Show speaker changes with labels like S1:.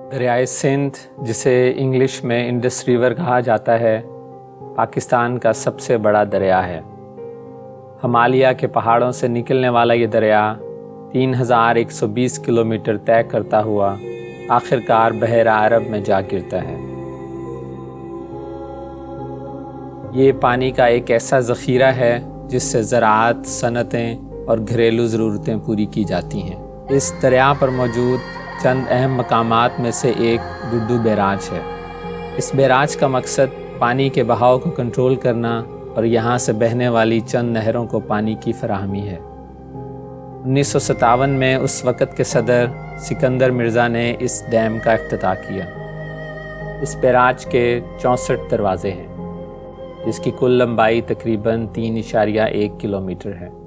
S1: दरियाए सिंध, जिसे इंग्लिश में Indus river कहा जाता है, पाकिस्तान का सबसे बड़ा दरिया है। हिमालय के पहाड़ों से निकलने वाला ये दरिया 3120 किलोमीटर तय करता हुआ आखिरकार बहरा अरब में जा गिरता है। ये पानी का एक ऐसा ज़ख़ीरा है जिससे ज़राअत, सनतें और घरेलू ज़रूरतें पूरी की जाती हैं। इस दरिया पर मौजूद चंद अहम मकामात में से एक गुड्डू बैराज है। इस बैराज का मकसद पानी के बहाव को कंट्रोल करना और यहाँ से बहने वाली चंद नहरों को पानी की फराहमी है। 1957 में उस वक़्त के सदर सिकंदर मिर्ज़ा ने इस डैम का इफ्तिताह किया। इस बैराज के 64 दरवाज़े हैं, जिसकी कुल लंबाई तकरीबन 3.1 किलोमीटर है।